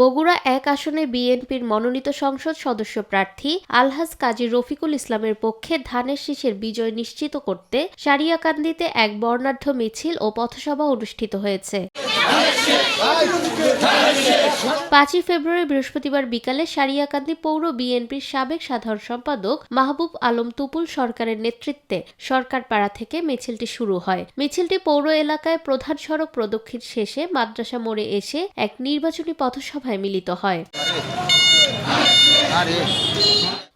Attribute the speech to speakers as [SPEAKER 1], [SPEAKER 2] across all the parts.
[SPEAKER 1] বগুড়া ১ আসনে বিএনপির মনোনীত সংসদ সদস্য প্রার্থী আলহাজ কাজী রফিকুল ইসলামের পক্ষে ধানের শীষের বিজয় নিশ্চিত করতে সারিয়াকান্দিতে এক বর্ণাঢ্য মিছিল ও পথসভা অনুষ্ঠিত হয়েছে। ৫ই ফেব্রুয়ারি বৃহস্পতিবার বিকালে সারিয়াকান্দি পৌর বিএনপির সাবেক সাধারণ সম্পাদক মাহবুব আলম তুপুল সরকারের নেতৃত্বে সরকারপাড়া থেকে মিছিলটি শুরু হয়। মিছিলটি পৌর এলাকায় প্রধান সড়ক প্রদক্ষিণ শেষে মাদ্রাসা মোড়ে এসে এক নির্বাচনী পথসভায় মিলিত হয়।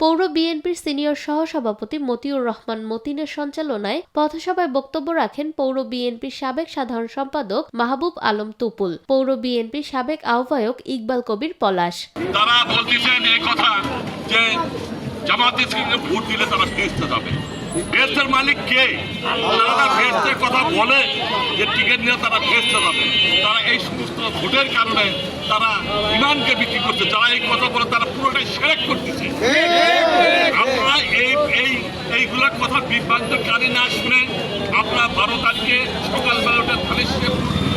[SPEAKER 1] পৌর বিএনপির সিনিয়র সহসভাপতি মতিউর রহমান মতিনের সঞ্চালনায় পথসভায় বক্তব্য রাখেন পৌর বিএনপির সাবেক সাধারণ সম্পাদক মাহবুব আলম তুপুল, পৌর বিএনপির সাবেক আহ্বায়ক ইকবাল কবির পলাশ।
[SPEAKER 2] তারা বলতেছেন এই কথা যে জামাত ইসলামকে ভোট দিলে তারা ফেরত যাবে। ফেরতের মালিক কে? তারা ফেরতের কথা বলে যে টিকিট নিয়ে তারা ফেরত যাবে। তারা এই সমস্ত ভোটের কারণে তারা ইমানকে বিক্রি করছে। যারা এই কথা বলে তারা পুরোটাই শিরক করতেছে। আমরা এইগুলোর কথা বিভ্রান্তকারী না শুনে আমরা ১২ তারিখে সকালবেলা ওটা ধানের শীষে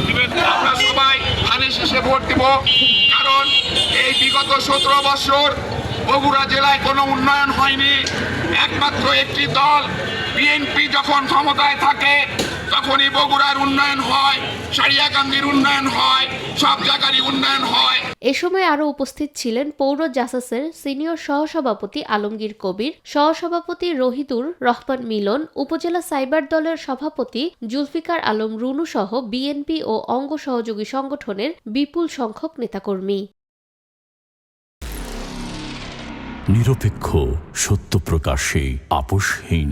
[SPEAKER 2] দিবেন।
[SPEAKER 3] আমরা সবাই ধানের শীষে ভোট দিব, কারণ এই বিগত ১৭ বছর বগুড়া জেলায় কোনো উন্নয়ন হয়নি। একমাত্র একটি দল বিএনপি যখন ক্ষমতায় থাকে তখনই বগুড়ার উন্নয়ন হয়, সারিয়াকান্দির উন্নয়ন হয়, সব জায়গারই উন্নয়ন হয়।
[SPEAKER 1] এ সময় আরও উপস্থিত ছিলেন পৌর জাসাসের সিনিয়র সহসভাপতি আলমগীর কবির, সহসভাপতি রহিদুর রহমান মিলন, উপজেলা সাইবার দলের সভাপতি জুলফিকার আলম রুনু সহ বিএনপি ও অঙ্গ সহযোগী সংগঠনের বিপুল সংখ্যক নেতাকর্মী।
[SPEAKER 4] নিরপেক্ষ, সত্য প্রকাশে আপোষহীন।